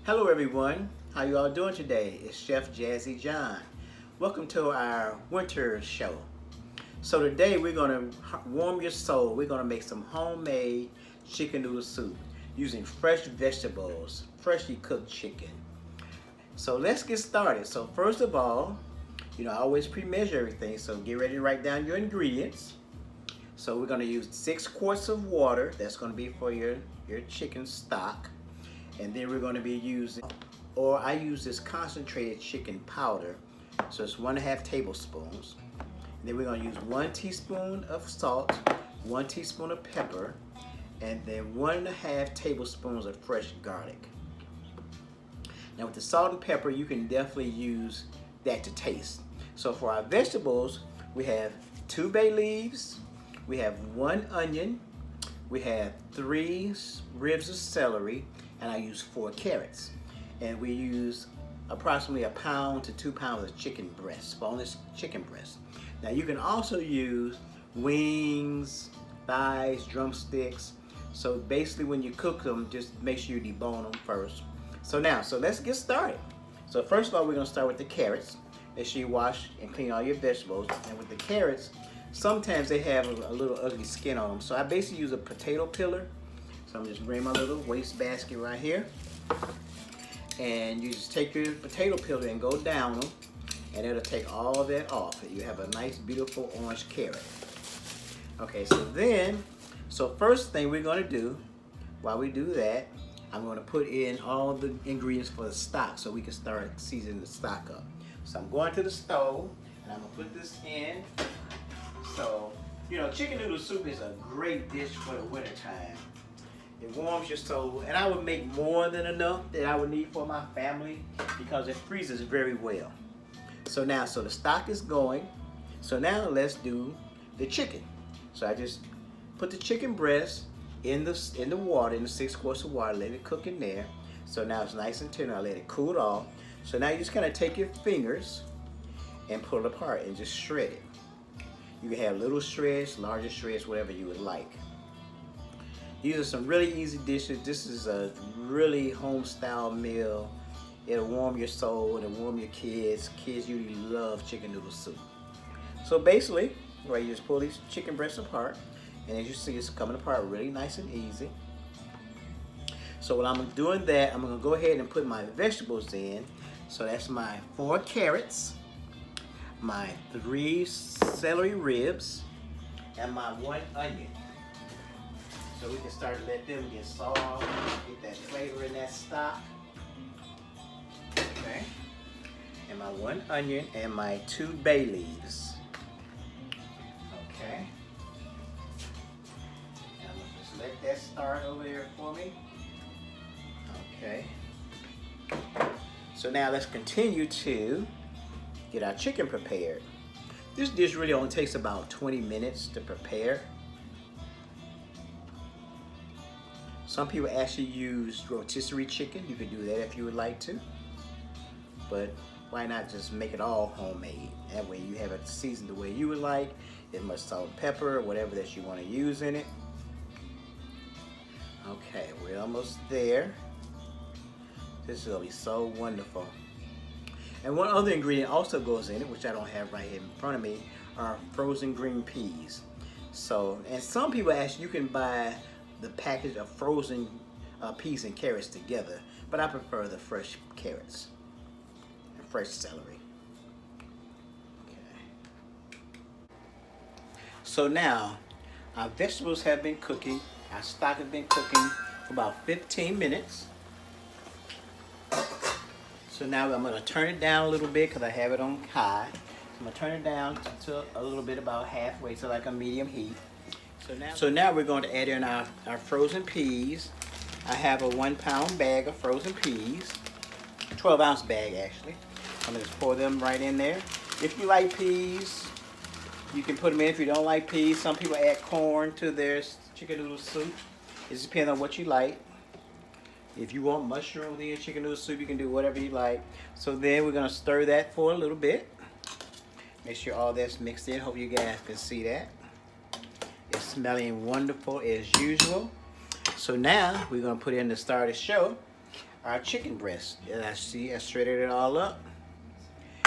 Hello everyone, how you all doing today? It's Chef Jazzy John. Welcome to our winter show. So today we're going to warm your soul. We're going to make some homemade chicken noodle soup using fresh vegetables, freshly cooked chicken. So let's get started. So first of all, I always pre-measure everything, so get ready to write down your ingredients. So we're going to use 6 quarts of water. That's going to be for your chicken stock. And then we're going to be using, or I use this concentrated chicken powder, so it's 1.5 tablespoons. And then we're going to use 1 teaspoon of salt, 1 teaspoon of pepper, and then 1.5 tablespoons of fresh garlic. Now with the salt and pepper, you can definitely use that to taste. So for our vegetables, we have 2 bay leaves, we have 1 onion, we have 3 ribs of celery, and I use 4 carrots. And we use approximately 1 pound to 2 pounds of chicken breast, boneless chicken breast. Now you can also use wings, thighs, drumsticks. So basically when you cook them, just make sure you debone them first. So let's get started. So first of all, we're gonna start with the carrots. Make sure you wash and clean all your vegetables. And with the carrots, sometimes they have a little ugly skin on them. So I basically use a potato peeler. So I'm just bring my little waste basket right here. And you just take your potato peeler and go down them, and it'll take all of that off. And you have a nice, beautiful orange carrot. Okay, so first thing we're gonna do, while we do that, I'm gonna put in all the ingredients for the stock so we can start seasoning the stock up. So I'm going to the stove, and I'm gonna put this in. So, chicken noodle soup is a great dish for the winter time. It warms your soul, and I would make more than enough that I would need for my family because it freezes very well. So the stock is going. So now let's do the chicken. So I just put the chicken breast in the water, in the 6 quarts of water, let it cook in there. So now it's nice and tender. I let it cool off. So now you just kind of take your fingers and pull it apart and just shred it. You can have little shreds, larger shreds, whatever you would like. These are some really easy dishes. This is a really home-style meal. It'll warm your soul, it'll warm your kids. Kids usually love chicken noodle soup. So basically, you just pull these chicken breasts apart, and as you see, it's coming apart really nice and easy. So while I'm doing that, I'm gonna go ahead and put my vegetables in. So that's my 4 carrots, my 3 celery ribs, and my 1 onion. So we can start to let them get soft, get that flavor in that stock. Okay. And my 1 onion and my 2 bay leaves. Okay. And I'm gonna just let that start over there for me. Okay. So now let's continue to get our chicken prepared. This dish really only takes about 20 minutes to prepare. Some people actually use rotisserie chicken. You could do that if you would like to. But why not just make it all homemade? That way you have it seasoned the way you would like. As much salt and pepper, whatever that you want to use in it. Okay, we're almost there. This is gonna be so wonderful. And one other ingredient also goes in it, which I don't have right here in front of me, are frozen green peas. So, and some people actually, you can buy the package of frozen peas and carrots together, but I prefer the fresh carrots and fresh celery. Okay. So now, our vegetables have been cooking, our stock has been cooking for about 15 minutes. So now I'm gonna turn it down a little bit because I have it on high. So I'm gonna turn it down to a little bit, about halfway, to like a medium heat. So now we're going to add in our frozen peas. I have a 1 pound bag of frozen peas, 12-ounce bag actually. I'm gonna just pour them right in there. If you like peas, you can put them in. If you don't like peas, some people add corn to their chicken noodle soup. It just depends on what you like. If you want mushrooms in your chicken noodle soup, you can do whatever you like. So then we're gonna stir that for a little bit. Make sure all that's mixed in. Hope you guys can see that. It's smelling wonderful as usual. So now we're gonna put in the start of the show our chicken breast. And I see I shredded it all up.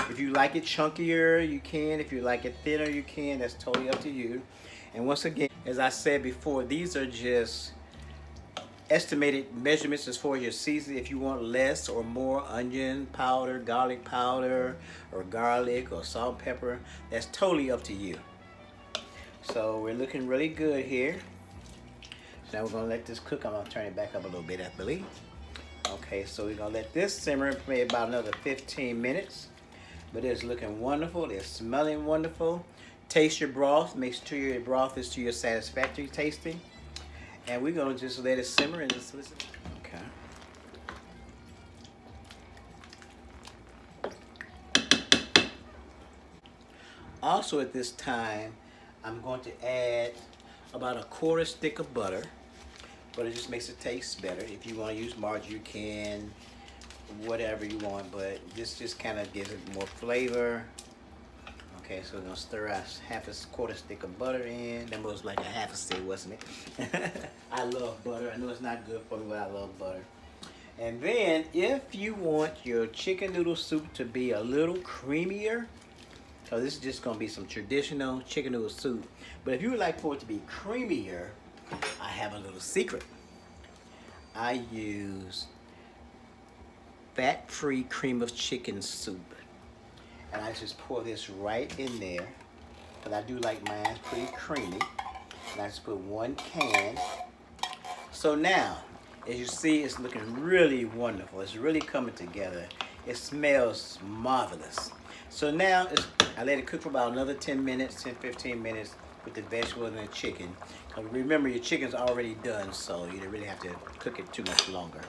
If you like it chunkier, you can. If you like it thinner, you can. That's totally up to you. And once again, as I said before, these are just estimated measurements as far as your seasoning. If you want less or more onion powder, garlic powder, or garlic or salt, pepper, that's totally up to you. So we're looking really good here. So now we're gonna let this cook. I'm gonna turn it back up a little bit, I believe. Okay, so we're gonna let this simmer for maybe about another 15 minutes. But it's looking wonderful. It's smelling wonderful. Taste your broth. Make sure your broth is to your satisfactory tasting. And we're gonna just let it simmer and just listen. Okay. Also at this time, I'm going to add about a quarter stick of butter. But it just makes it taste better. If you want to use margarine, you can, whatever you want, but this just kind of gives it more flavor. Okay, so we're gonna stir out half a quarter stick of butter in. That was like a half a stick, wasn't it? I love butter. I know it's not good for me, but I love butter. And then if you want your chicken noodle soup to be a little creamier, so this is just gonna be some traditional chicken noodle soup. But if you would like for it to be creamier, I have a little secret. I use fat-free cream of chicken soup. And I just pour this right in there. Because I do like mine pretty creamy. And I just put 1 can. So now, as you see, it's looking really wonderful. It's really coming together. It smells marvelous. So now, I let it cook for about another 10 minutes, 10-15 minutes with the vegetables and the chicken. Remember, your chicken's already done, so you don't really have to cook it too much longer.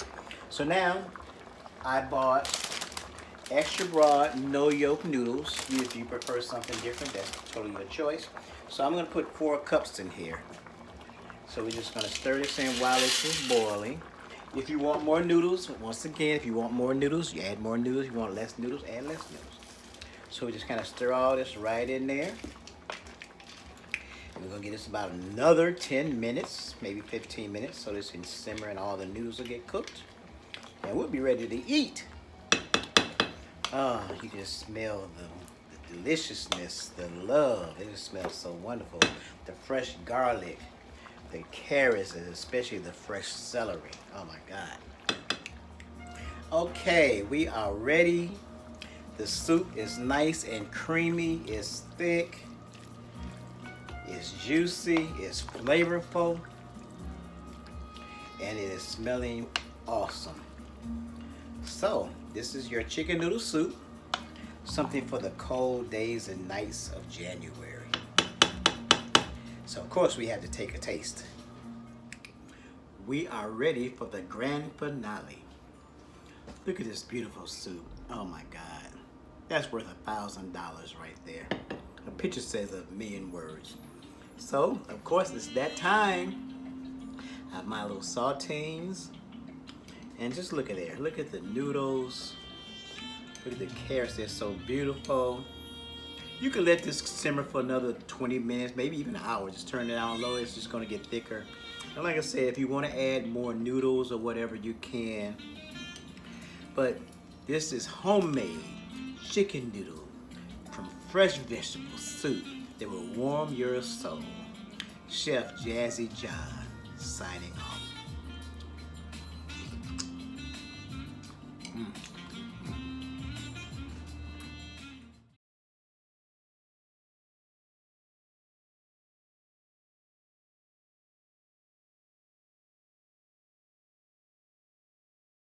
So now, I bought extra broad, no yolk noodles. If you prefer something different, that's totally your choice. So I'm gonna put 4 cups in here. So we're just gonna stir this in while it's boiling. If you want more noodles, once again, if you want more noodles, you add more noodles. If you want less noodles, add less noodles. So we just kind of stir all this right in there. We're gonna give this about another 10 minutes, maybe 15 minutes, so this can simmer and all the noodles will get cooked. And we'll be ready to eat. Oh, you can smell the deliciousness, the love. It just smells so wonderful. The fresh garlic, the carrots, and especially the fresh celery. Oh my God. Okay, we are ready. The soup is nice and creamy, it's thick. It's juicy, it's flavorful, and it is smelling awesome. So, this is your chicken noodle soup, something for the cold days and nights of January. So, of course, we have to take a taste. We are ready for the grand finale. Look at this beautiful soup. Oh my God. That's worth $1,000 right there. A picture says 1,000,000 words. So, of course, it's that time. I have my little saltines. And just look at there. Look at the noodles. Look at the carrots. They're so beautiful. You can let this simmer for another 20 minutes, maybe even an hour. Just turn it down low. It's just going to get thicker. And like I said, if you want to add more noodles or whatever, you can. But this is homemade chicken noodle from fresh vegetable soup that will warm your soul. Chef Jazzy John signing off.